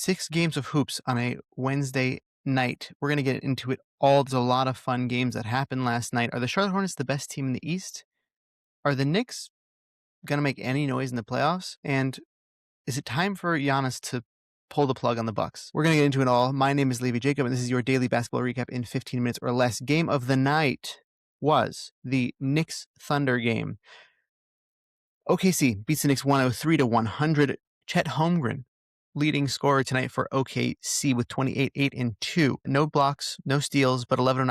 6 games of hoops on a Wednesday night. We're going to get into it all. There's a lot of fun games that happened last night. Are the Charlotte Hornets the best team in the East? Are the Knicks going to make any noise in the playoffs? And is it time for Giannis to pull the plug on the Bucks? We're going to get into it all. My name is Levi Jacob, and this is your daily basketball recap in 15 minutes or less. Game of the night was the Knicks Thunder game. OKC beats the Knicks 103-100. Chet Holmgren, leading scorer tonight for OKC with 28, 8, and 2. No blocks, no steals, but 11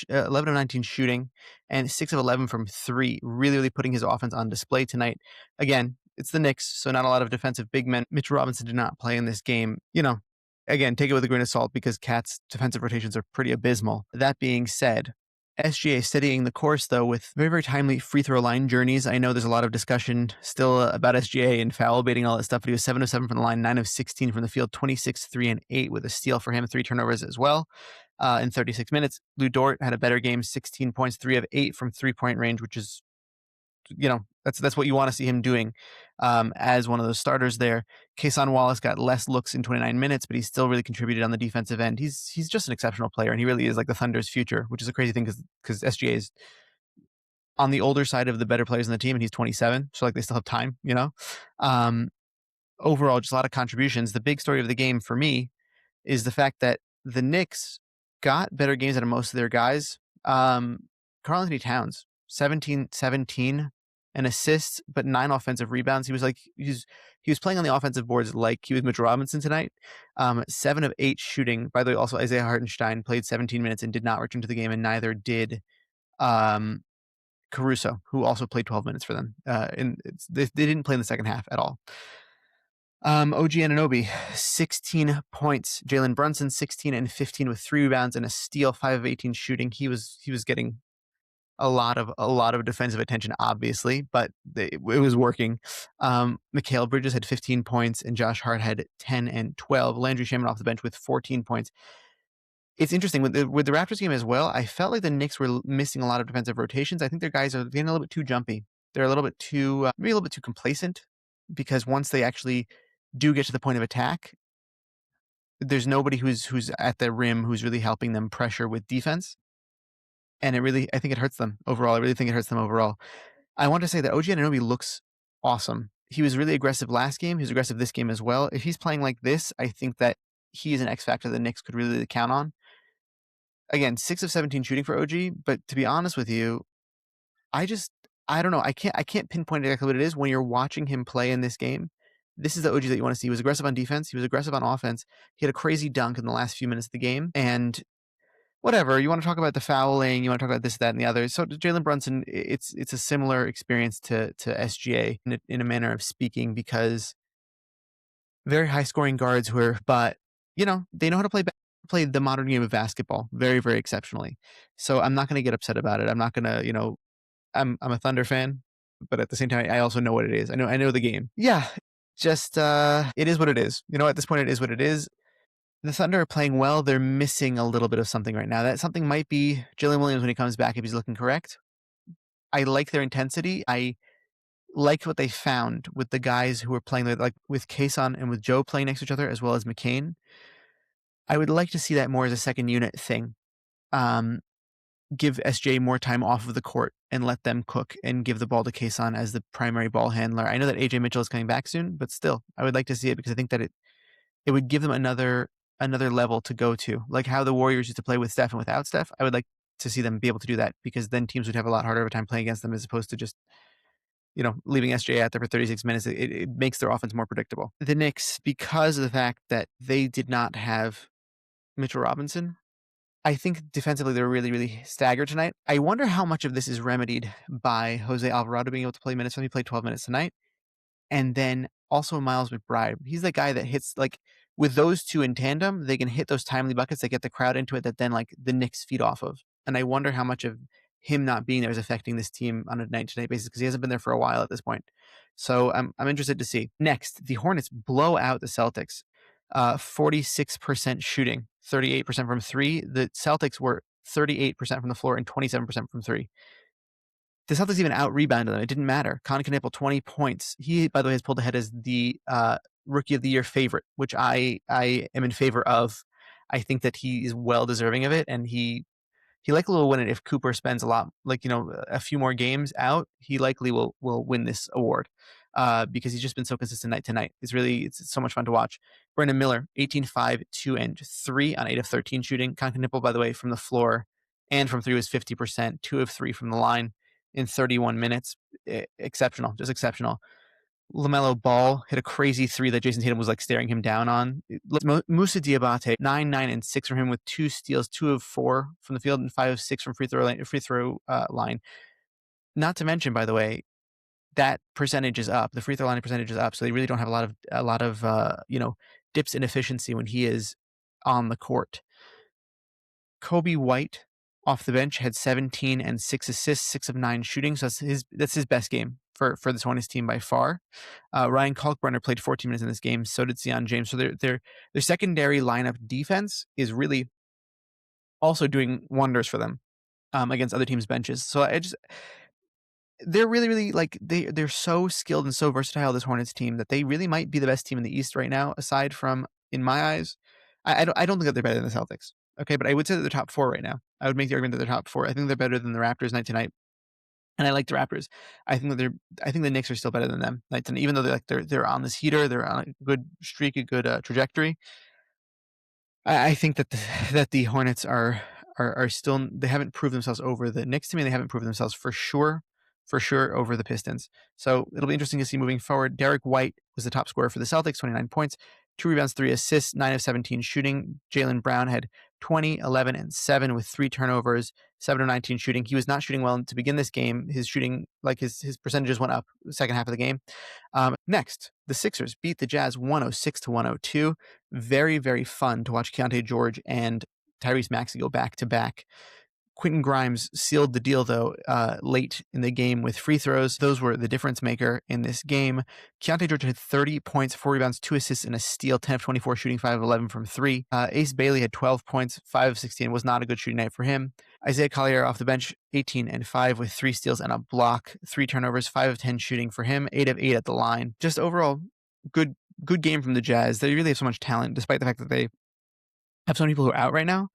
of 19 shooting and 6 of 11 from 3. Really putting his offense on display tonight. Again, it's the Knicks, so not a lot of defensive big men. Mitchell Robinson did not play in this game. Again, take it with a grain of salt because Cat's defensive rotations are pretty abysmal. That being said, SGA steadying the course, though, with very timely free throw line journeys. I know there's a lot of discussion still about SGA and foul baiting, all that stuff, but he was 7 of 7 from the line, 9 of 16 from the field, 26, 3, and 8 with a steal for him, 3 turnovers as well in 36 minutes. Lou Dort had a better game, 16 points, 3 of 8 from three-point range, which is, that's what you want to see him doing as one of those starters there. Kason Wallace got less looks in 29 minutes, but he still really contributed on the defensive end. He's just an exceptional player, and he really is like the Thunder's future, which is a crazy thing because SGA is on the older side of the better players in the team, and he's 27, so like they still have time, Overall, just a lot of contributions. The big story of the game for me is the fact that the Knicks got better games out of most of their guys. Karl-Anthony Towns, 17 and assists, but 9 offensive rebounds. He was playing on the offensive boards like he was Mitchell Robinson tonight. 7 of 8 shooting. By the way, also Isaiah Hartenstein played 17 minutes and did not return to the game, and neither did Caruso, who also played 12 minutes for them. They didn't play in the second half at all. OG Anunoby, 16 points. Jalen Brunson, 16 and 15 with 3 rebounds and a steal, 5 of 18 shooting. He was getting a lot of defensive attention, obviously, but it was working. Mikal Bridges had 15 points, and Josh Hart had 10 and 12. Landry Shamet off the bench with 14 points. It's interesting with the Raptors game as well. I felt like the Knicks were missing a lot of defensive rotations. I think their guys are getting a little bit too jumpy. They're a little bit too maybe a little bit too complacent, because once they actually do get to the point of attack, there's nobody who's at the rim who's really helping them pressure with defense. And I think it hurts them overall. I really think it hurts them overall. I want to say that OG Anunoby looks awesome. He was really aggressive last game. He was aggressive this game as well. If he's playing like this, I think that he is an X factor the Knicks could really count on. Again, 6 of 17 shooting for OG, but to be honest with you, I don't know. I can't pinpoint exactly what it is when you're watching him play in this game. This is the OG that you want to see. He was aggressive on defense. He was aggressive on offense. He had a crazy dunk in the last few minutes of the game, and whatever, you want to talk about the fouling, you want to talk about this, that, and the other. So Jalen Brunson, it's a similar experience to SGA in a manner of speaking, because very high scoring guards but they know how to play the modern game of basketball very exceptionally. So I'm not going to get upset about it. I'm not going to, I'm a Thunder fan, but at the same time, I also know what it is. I know the game. Yeah, just it is what it is. At this point, it is what it is. The Thunder are playing well. They're missing a little bit of something right now. That something might be Jalen Williams when he comes back, if he's looking correct. I like their intensity. I liked what they found with the guys who were playing, like with Kason and with Joe playing next to each other, as well as McCain. I would like to see that more as a second unit thing. Give SJ more time off of the court and let them cook, and give the ball to Kason as the primary ball handler. I know that AJ Mitchell is coming back soon, but still, I would like to see it, because I think that it would give them another level to go to, like how the Warriors used to play with Steph and without Steph. I would like to see them be able to do that, because then teams would have a lot harder of a time playing against them, as opposed to just, leaving SJ out there for 36 minutes. It makes their offense more predictable. The Knicks, because of the fact that they did not have Mitchell Robinson, I think defensively they're really staggered tonight. I wonder how much of this is remedied by Jose Alvarado being able to play minutes. He played 12 minutes tonight. And then also Miles McBride. He's the guy that hits, like, with those two in tandem, they can hit those timely buckets that get the crowd into it, that then like the Knicks feed off of. And I wonder how much of him not being there is affecting this team on a night-to-night basis, because he hasn't been there for a while at this point. So I'm interested to see. Next, the Hornets blow out the Celtics. 46% shooting, 38% from 3. The Celtics were 38% from the floor and 27% from 3. The Celtics even out-rebounded them. It didn't matter. Con Knappel, 20 points. He, by the way, has pulled ahead as the Rookie of the Year favorite, which I am in favor of. I think that he is well deserving of it, and he likely will win it if Cooper spends a few more games out. He likely will win this award because he's just been so consistent night to night. It's so much fun to watch. Brandon Miller, 18, 5, 2, and 3 on 8 of 13 shooting. Nipple, by the way, from the floor and from 3 was 50%, 2 of 3 from the line in 31 minutes. Exceptional, just exceptional. LaMelo Ball hit a crazy 3 that Jason Tatum was staring him down on. Moussa Diabate, 9, 9, and 6 from him with 2 steals, 2 of 4 from the field, and 5 of 6 from free throw line. Not to mention, by the way, that percentage is up. The free throw line percentage is up, so they really don't have a lot of dips in efficiency when he is on the court. Kobe White off the bench had 17 and 6 assists, 6 of 9 shooting. So that's his best game for this Hornets team by far. Ryan Kalkbrenner played 14 minutes in this game. So did Sion James. So their secondary lineup defense is really also doing wonders for them against other teams' benches. So they're really, really they're so skilled and so versatile, this Hornets team, that they really might be the best team in the East right now, aside from, in my eyes, I don't think that they're better than the Celtics. Okay, but I would say that they're top 4 right now. I would make the argument that they're top 4. I think they're better than the Raptors night to night, and I like the Raptors. I think the Knicks are still better than them night to night, even though they're on this heater, they're on a good streak, a good trajectory. I think that the Hornets are still, they haven't proved themselves over the Knicks to me. They haven't proven themselves for sure over the Pistons. So it'll be interesting to see moving forward. Derek White was the top scorer for the Celtics, 29 points, 2 rebounds, 3 assists, 9 of 17 shooting. Jaylen Brown had 20, 11, and 7 with 3 turnovers, 7 of 19 shooting. He was not shooting well to begin this game. His shooting, his percentages went up the second half of the game. Next, the Sixers beat the Jazz 106-102. Very, very fun to watch Keontae George and Tyrese Maxey go back-to-back. Quentin Grimes sealed the deal, though, late in the game with free throws. Those were the difference maker in this game. Keontae George had 30 points, 4 rebounds, 2 assists, and a steal, 10 of 24 shooting, 5 of 11 from 3. Ace Bailey had 12 points, 5 of 16. Was not a good shooting night for him. Isaiah Collier off the bench, 18 and 5 with 3 steals and a block, 3 turnovers, 5 of 10 shooting for him, 8 of 8 at the line. Just overall, good game from the Jazz. They really have so much talent, despite the fact that they have so many people who are out right now.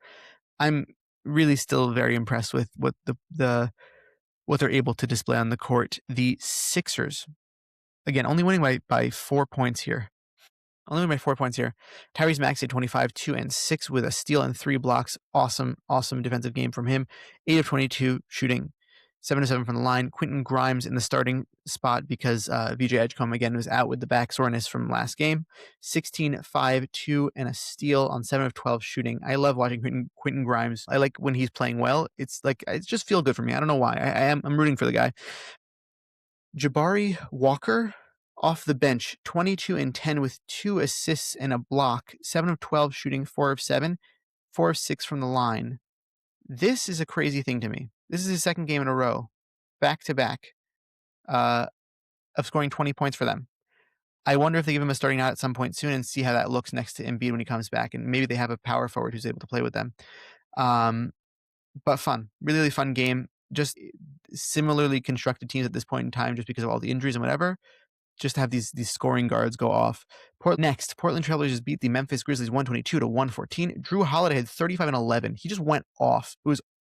I'm really still very impressed with what what they're able to display on the court. The Sixers, again, only winning by 4 points here. Tyrese Maxey, 25, 2 and 6 with a steal and 3 blocks. Awesome defensive game from him. 8 of 22 shooting, 7 of 7 from the line. Quentin Grimes in the starting spot because VJ Edgecombe again was out with the back soreness from last game. 16, 5, 2 and a steal on 7 of 12 shooting. I love watching Quentin Grimes. I like when he's playing well. It's just feel good for me. I don't know why. I'm rooting for the guy. Jabari Walker off the bench, 22 and 10 with 2 assists and a block, 7 of 12 shooting, 4 of 7, 4 of 6 from the line. This is a crazy thing to me. This is his second game in a row, back-to-back, of scoring 20 points for them. I wonder if they give him a starting out at some point soon and see how that looks next to Embiid when he comes back, and maybe they have a power forward who's able to play with them. But fun, really, really fun game. Just similarly constructed teams at this point in time, just because of all the injuries and whatever. Just to have these scoring guards go off. Next, Portland Trailblazers beat the Memphis Grizzlies 122-114. Drew Holiday had 35 and 11. He just went off.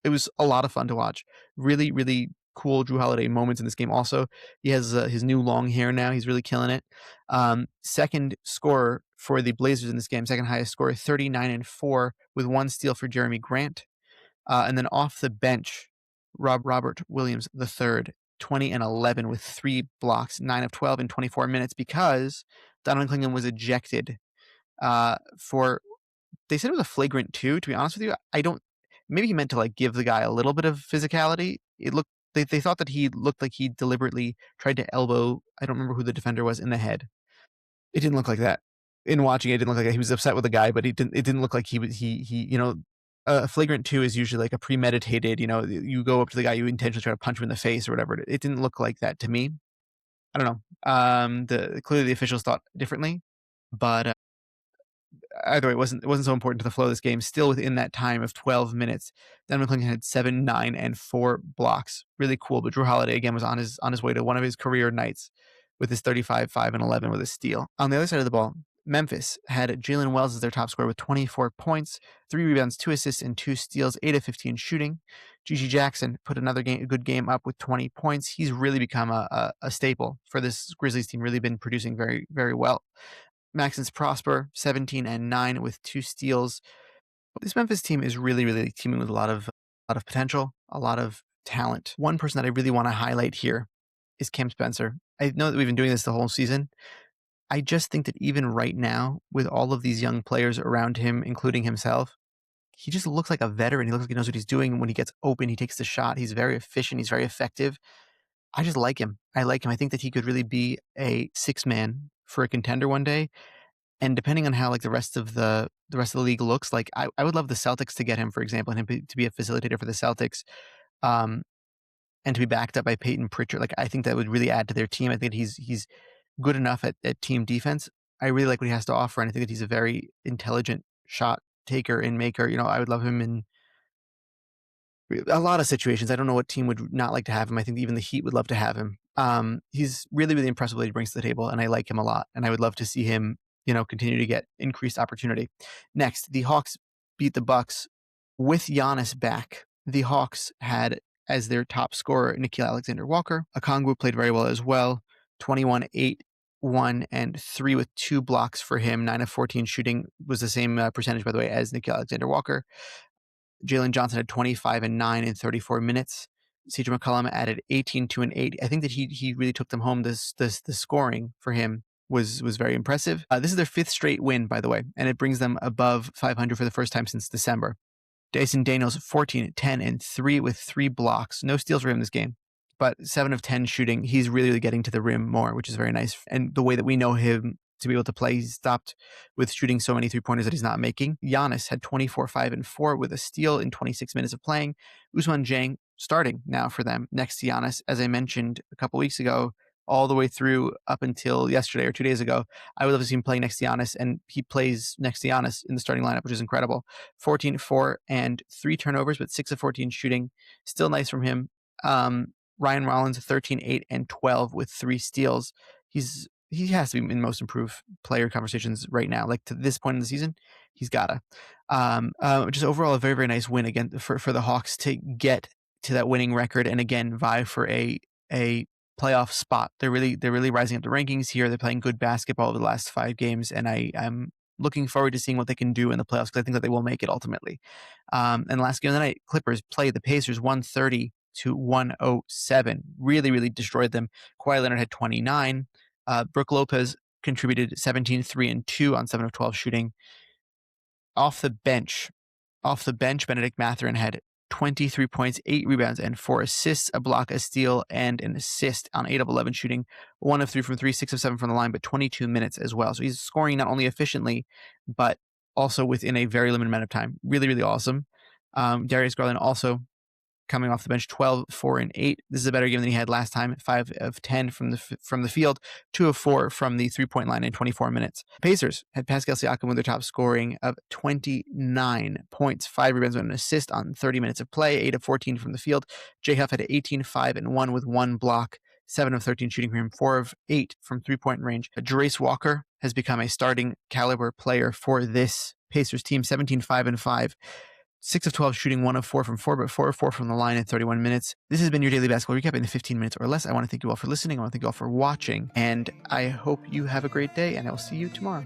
It was a lot of fun to watch. Really, really cool Drew Holiday moments in this game. Also, he has his new long hair now. He's really killing it. Second scorer for the Blazers in this game, second highest scorer, 39 and 4 with 1 steal for Jeremy Grant. And then off the bench, Robert Williams III, 20 and 11 with 3 blocks, 9 of 12 in 24 minutes because Donovan Clingan was ejected they said it was a flagrant 2. To be honest with you, maybe he meant to give the guy a little bit of physicality. They thought that he looked like he deliberately tried to elbow, I don't remember who the defender was, in the head. It didn't look like that. In watching it, it didn't look like that. He was upset with the guy, but it didn't look like he a flagrant 2 is usually a premeditated, you go up to the guy, you intentionally try to punch him in the face or whatever. It didn't look like that to me. I don't know. Clearly the officials thought differently, but either way, it wasn't so important to the flow of this game. Still within that time of 12 minutes, Donovan Clingan had 7, 9, and 4 blocks. Really cool. But Drew Holiday again was on his way to one of his career nights. with his 35, 5, and 11 with a steal. On the other side of the ball, Memphis had Jalen Wells as their top scorer with 24 points, 3 rebounds, 2 assists, and 2 steals, 8 of 15 shooting. Gigi Jackson put another good game up with 20 points. He's really become a staple for this Grizzlies team, really been producing very, very well. Maxence Prosper, 17 and 9 with 2 steals. This Memphis team is really, really teaming with a lot of potential, a lot of talent. One person that I really want to highlight here is Cam Spencer. I know that we've been doing this the whole season. I just think that even right now, with all of these young players around him, including himself, he just looks like a veteran. He looks like he knows what he's doing. When he gets open, he takes the shot. He's very efficient. He's very effective. I just like him. I like him. I think that he could really be a 6-man for a contender one day. And depending on how like the rest of the league looks, like I would love the Celtics to get him, for example, and him to be a facilitator for the Celtics, and to be backed up by Peyton Pritchard. Like I think that would really add to their team. I think he's good enough at team defense. I really like what he has to offer, and I think that he's a very intelligent shot taker and maker. I would love him in a lot of situations. I don't know what team would not like to have him. I think even the Heat would love to have him. He's really, really impressive what he brings to the table, and I like him a lot, and I would love to see him, continue to get increased opportunity. Next, the Hawks beat the Bucks with Giannis back. The Hawks had as their top scorer Nickeil Alexander-Walker. Okongwu played very well as well. 21, 8, 1, and 3 with 2 blocks for him. 9 of 14 shooting was the same percentage, by the way, as Nickeil Alexander-Walker. Jalen Johnson had 25 and 9 in 34 minutes. CJ McCollum added 18, 2, and 8. I think that he really took them home. The scoring for him was very impressive. This is their 5th straight win, by the way, and it brings them above 500 for the first time since December. Dyson Daniels, 14, 10, and 3 with 3 blocks. No steals for him this game, but 7 of 10 shooting. He's really getting to the rim more, which is very nice. And the way that we know him to be able to play, he's stopped with shooting so many 3-pointers that he's not making. Giannis had 24, 5, and 4 with a steal in 26 minutes of playing. Ousmane Dieng starting now for them next to Giannis. As I mentioned a couple weeks ago, all the way through up until yesterday or 2 days ago, I would love to see him playing next to Giannis, and he plays next to Giannis in the starting lineup, which is incredible. 14, 4, and 3 turnovers, but 6 of 14 shooting. Still nice from him. Ryan Rollins, 13, 8, and 12 with 3 steals. He has to be in most improved player conversations right now. Like to this point in the season, he's gotta. Just overall a very, very nice win again for the Hawks to get to that winning record and again vie for a playoff spot. They're really rising up the rankings here. They're playing good basketball over the last 5 games, and I'm looking forward to seeing what they can do in the playoffs because I think that they will make it ultimately. And last game of the night, Clippers played the Pacers 130 to 107. Really, really destroyed them. Kawhi Leonard had 29. Brook Lopez contributed 17, 3, and 2 on 7 of 12 shooting. Off the bench, Benedict Mathurin had 23 points, 8 rebounds, and 4 assists, a block, a steal, and an assist on 8 of 11 shooting. 1 of 3 from 3, 6 of 7 from the line, but 22 minutes as well. So he's scoring not only efficiently, but also within a very limited amount of time. Really, really awesome. Darius Garland also coming off the bench, 12, 4, and 8. This is a better game than he had last time. 5 of 10 from the field, 2 of 4 from the 3-point line in 24 minutes. Pacers had Pascal Siakam with their top scoring of 29 points, 5 rebounds, and an assist on 30 minutes of play, 8 of 14 from the field. Jay Huff had 18, 5, and 1 with 1 block, 7 of 13 shooting from him, 4 of 8 from 3-point range. Jarace Walker has become a starting caliber player for this Pacers team, 17, 5, and 5. 6 of 12 shooting, 1 of 4 from 4, but 4 of 4 from the line in 31 minutes. This has been your daily basketball recap in 15 minutes or less. I want to thank you all for listening. I want to thank you all for watching, and I hope you have a great day, and I will see you tomorrow.